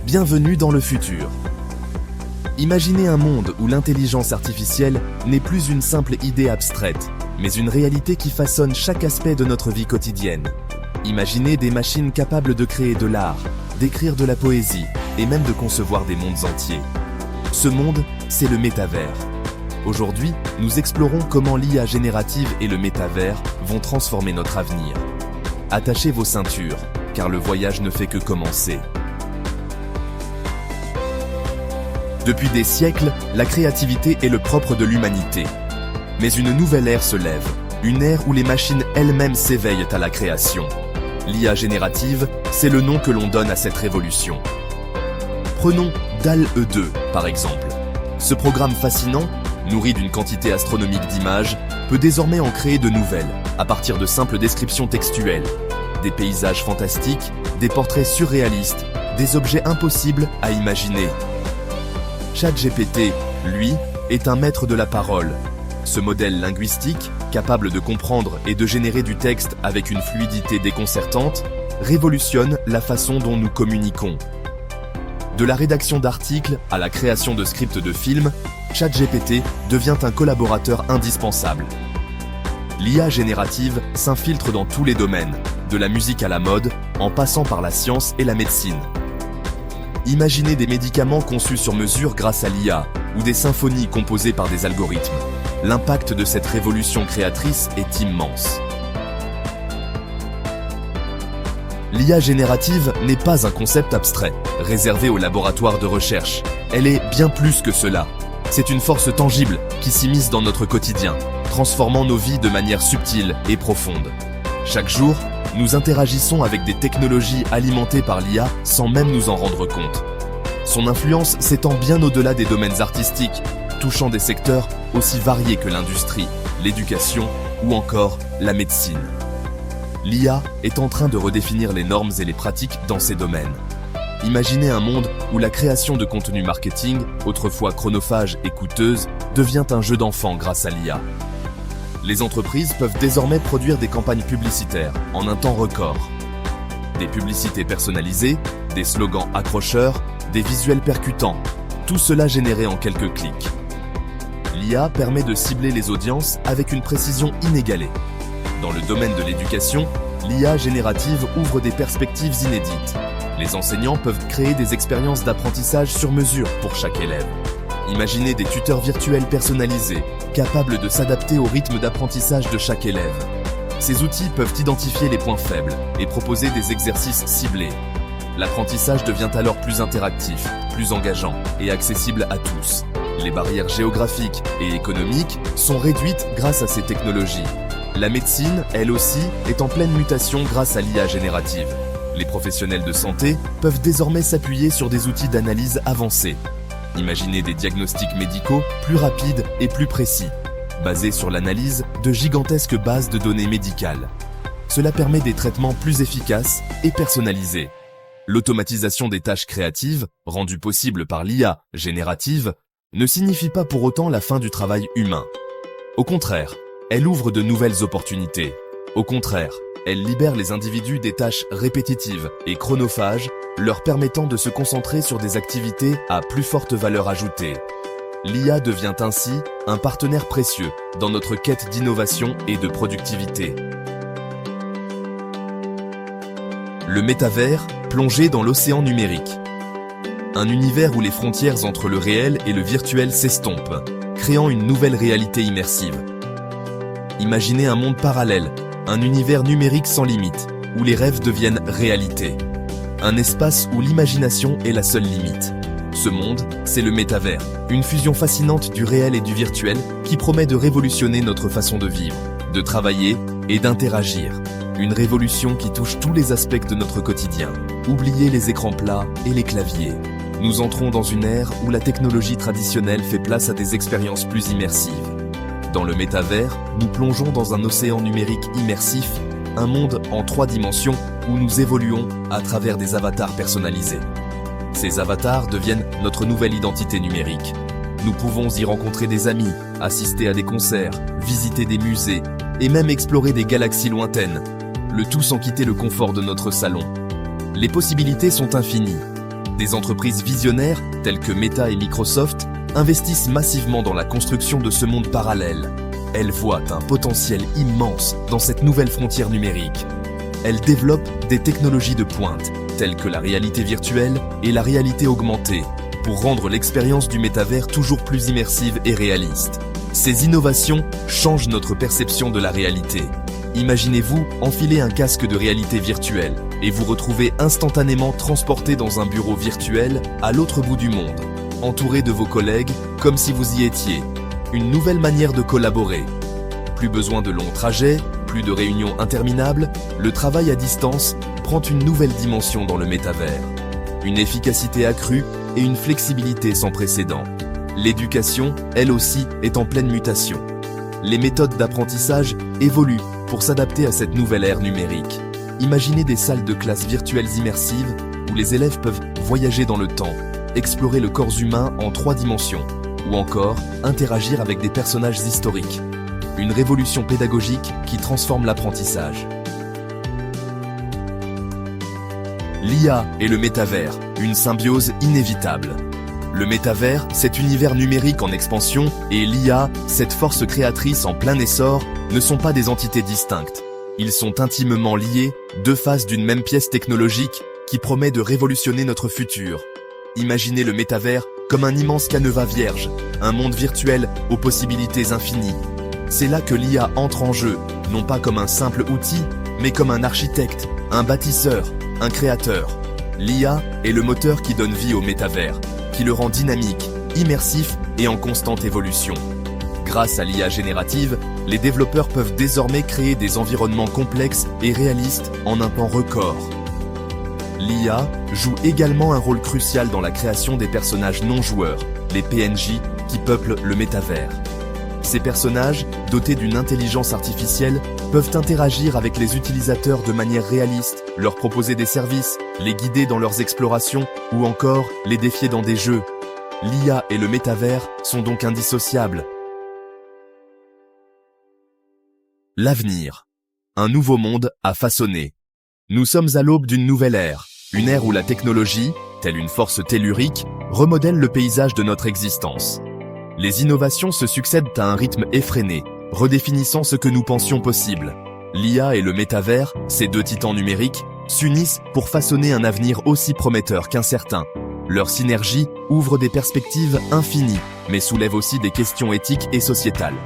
Bienvenue dans le futur. Imaginez un monde où l'intelligence artificielle n'est plus une simple idée abstraite, mais une réalité qui façonne chaque aspect de notre vie quotidienne. Imaginez des machines capables de créer de l'art, d'écrire de la poésie et même de concevoir des mondes entiers. Ce monde, c'est le métavers. Aujourd'hui, nous explorons comment l'IA générative et le métavers vont transformer notre avenir. Attachez vos ceintures, car le voyage ne fait que commencer. Depuis des siècles, la créativité est le propre de l'humanité. Mais une nouvelle ère se lève, une ère où les machines elles-mêmes s'éveillent à la création. L'IA générative, c'est le nom que l'on donne à cette révolution. Prenons DALL-E 2, par exemple. Ce programme fascinant, nourri d'une quantité astronomique d'images, peut désormais en créer de nouvelles, à partir de simples descriptions textuelles. Des paysages fantastiques, des portraits surréalistes, des objets impossibles à imaginer. ChatGPT, lui, est un maître de la parole. Ce modèle linguistique, capable de comprendre et de générer du texte avec une fluidité déconcertante, révolutionne la façon dont nous communiquons. De la rédaction d'articles à la création de scripts de films, ChatGPT devient un collaborateur indispensable. L'IA générative s'infiltre dans tous les domaines, de la musique à la mode, en passant par la science et la médecine. Imaginez des médicaments conçus sur mesure grâce à l'IA, ou des symphonies composées par des algorithmes. L'impact de cette révolution créatrice est immense. L'IA générative n'est pas un concept abstrait, réservé aux laboratoires de recherche. Elle est bien plus que cela. C'est une force tangible qui s'immisce dans notre quotidien, transformant nos vies de manière subtile et profonde. Chaque jour, nous interagissons avec des technologies alimentées par l'IA sans même nous en rendre compte. Son influence s'étend bien au-delà des domaines artistiques, touchant des secteurs aussi variés que l'industrie, l'éducation ou encore la médecine. L'IA est en train de redéfinir les normes et les pratiques dans ces domaines. Imaginez un monde où la création de contenu marketing, autrefois chronophage et coûteuse, devient un jeu d'enfant grâce à l'IA. Les entreprises peuvent désormais produire des campagnes publicitaires en un temps record. Des publicités personnalisées, des slogans accrocheurs, des visuels percutants, tout cela généré en quelques clics. L'IA permet de cibler les audiences avec une précision inégalée. Dans le domaine de l'éducation, l'IA générative ouvre des perspectives inédites. Les enseignants peuvent créer des expériences d'apprentissage sur mesure pour chaque élève. Imaginez des tuteurs virtuels personnalisés, capables de s'adapter au rythme d'apprentissage de chaque élève. Ces outils peuvent identifier les points faibles et proposer des exercices ciblés. L'apprentissage devient alors plus interactif, plus engageant et accessible à tous. Les barrières géographiques et économiques sont réduites grâce à ces technologies. La médecine, elle aussi, est en pleine mutation grâce à l'IA générative. Les professionnels de santé peuvent désormais s'appuyer sur des outils d'analyse avancés. Imaginez des diagnostics médicaux plus rapides et plus précis, basés sur l'analyse de gigantesques bases de données médicales. Cela permet des traitements plus efficaces et personnalisés. L'automatisation des tâches créatives, rendue possible par l'IA générative, ne signifie pas pour autant la fin du travail humain. Au contraire, elle ouvre de nouvelles opportunités. Au contraire, elle libère les individus des tâches répétitives et chronophages, leur permettant de se concentrer sur des activités à plus forte valeur ajoutée. L'IA devient ainsi un partenaire précieux dans notre quête d'innovation et de productivité. Le métavers, plongé dans l'océan numérique. Un univers où les frontières entre le réel et le virtuel s'estompent, créant une nouvelle réalité immersive. Imaginez un monde parallèle, un univers numérique sans limite, où les rêves deviennent réalité. Un espace où l'imagination est la seule limite. Ce monde, c'est le métavers, une fusion fascinante du réel et du virtuel qui promet de révolutionner notre façon de vivre, de travailler et d'interagir. Une révolution qui touche tous les aspects de notre quotidien. Oubliez les écrans plats et les claviers. Nous entrons dans une ère où la technologie traditionnelle fait place à des expériences plus immersives. Dans le métavers, nous plongeons dans un océan numérique immersif, un monde en 3 dimensions où nous évoluons à travers des avatars personnalisés. Ces avatars deviennent notre nouvelle identité numérique. Nous pouvons y rencontrer des amis, assister à des concerts, visiter des musées et même explorer des galaxies lointaines, le tout sans quitter le confort de notre salon. Les possibilités sont infinies. Des entreprises visionnaires, telles que Meta et Microsoft, investissent massivement dans la construction de ce monde parallèle. Elles voient un potentiel immense dans cette nouvelle frontière numérique. Elles développent des technologies de pointe, telles que la réalité virtuelle et la réalité augmentée, pour rendre l'expérience du métavers toujours plus immersive et réaliste. Ces innovations changent notre perception de la réalité. Imaginez-vous enfiler un casque de réalité virtuelle et vous retrouver instantanément transporté dans un bureau virtuel à l'autre bout du monde, entouré de vos collègues comme si vous y étiez. Une nouvelle manière de collaborer. Plus besoin de longs trajets, plus de réunions interminables, le travail à distance prend une nouvelle dimension dans le métavers. Une efficacité accrue et une flexibilité sans précédent. L'éducation, elle aussi, est en pleine mutation. Les méthodes d'apprentissage évoluent pour s'adapter à cette nouvelle ère numérique. Imaginez des salles de classe virtuelles immersives où les élèves peuvent voyager dans le temps, explorer le corps humain en 3 dimensions, ou encore interagir avec des personnages historiques. Une révolution pédagogique qui transforme l'apprentissage. L'IA et le métavers, une symbiose inévitable. Le métavers, cet univers numérique en expansion, et l'IA, cette force créatrice en plein essor, ne sont pas des entités distinctes. Ils sont intimement liés, 2 faces d'une même pièce technologique qui promet de révolutionner notre futur. Imaginez le métavers comme un immense canevas vierge, un monde virtuel aux possibilités infinies. C'est là que l'IA entre en jeu, non pas comme un simple outil, mais comme un architecte, un bâtisseur, un créateur. L'IA est le moteur qui donne vie au métavers, qui le rend dynamique, immersif et en constante évolution. Grâce à l'IA générative, les développeurs peuvent désormais créer des environnements complexes et réalistes en un temps record. L'IA joue également un rôle crucial dans la création des personnages non-joueurs, les PNJ, qui peuplent le métavers. Ces personnages, dotés d'une intelligence artificielle, peuvent interagir avec les utilisateurs de manière réaliste, leur proposer des services, les guider dans leurs explorations ou encore les défier dans des jeux. L'IA et le métavers sont donc indissociables. L'avenir. Un nouveau monde à façonner. Nous sommes à l'aube d'une nouvelle ère, une ère où la technologie, telle une force tellurique, remodèle le paysage de notre existence. Les innovations se succèdent à un rythme effréné, redéfinissant ce que nous pensions possible. L'IA et le métavers, ces 2 titans numériques, s'unissent pour façonner un avenir aussi prometteur qu'incertain. Leur synergie ouvre des perspectives infinies, mais soulève aussi des questions éthiques et sociétales.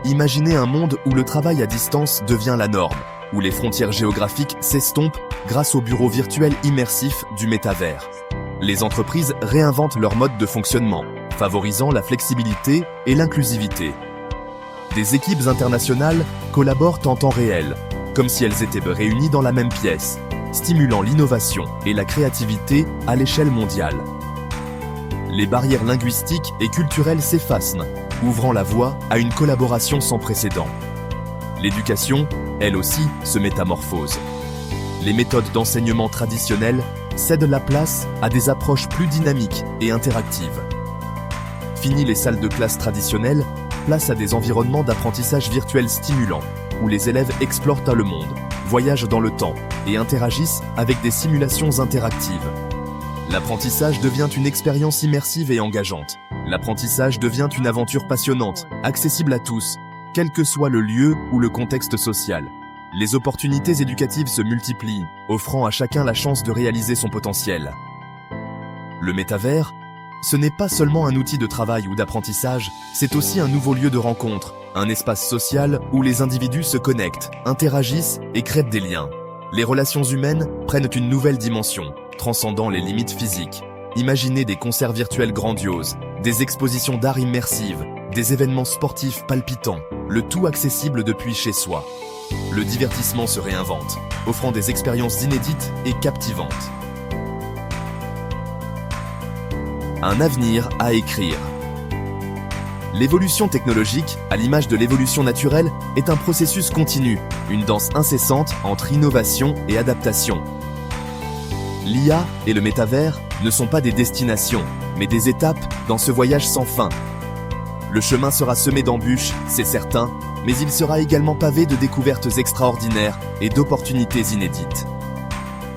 Imaginez un monde où le travail à distance devient la norme, où les frontières géographiques s'estompent grâce au bureau virtuel immersif du métavers. Les entreprises réinventent leur mode de fonctionnement, favorisant la flexibilité et l'inclusivité. Des équipes internationales collaborent en temps réel, comme si elles étaient réunies dans la même pièce, stimulant l'innovation et la créativité à l'échelle mondiale. Les barrières linguistiques et culturelles s'effacent, ouvrant la voie à une collaboration sans précédent. L'éducation, elle aussi, se métamorphose. Les méthodes d'enseignement traditionnelles cèdent la place à des approches plus dynamiques et interactives. Fini les salles de classe traditionnelles, place à des environnements d'apprentissage virtuel stimulants, où les élèves explorent le monde, voyagent dans le temps et interagissent avec des simulations interactives. L'apprentissage devient une expérience immersive et engageante. L'apprentissage devient une aventure passionnante, accessible à tous, quel que soit le lieu ou le contexte social. Les opportunités éducatives se multiplient, offrant à chacun la chance de réaliser son potentiel. Le métavers, ce n'est pas seulement un outil de travail ou d'apprentissage, c'est aussi un nouveau lieu de rencontre, un espace social où les individus se connectent, interagissent et créent des liens. Les relations humaines prennent une nouvelle dimension, transcendant les limites physiques. Imaginez des concerts virtuels grandioses, des expositions d'art immersives, des événements sportifs palpitants, le tout accessible depuis chez soi. Le divertissement se réinvente, offrant des expériences inédites et captivantes. Un avenir à écrire. L'évolution technologique, à l'image de l'évolution naturelle, est un processus continu, une danse incessante entre innovation et adaptation. L'IA et le métavers ne sont pas des destinations, mais des étapes dans ce voyage sans fin. Le chemin sera semé d'embûches, c'est certain, mais il sera également pavé de découvertes extraordinaires et d'opportunités inédites.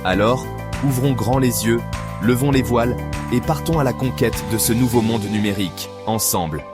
Alors, ouvrons grand les yeux, Levons les voiles et partons à la conquête de ce nouveau monde numérique, ensemble.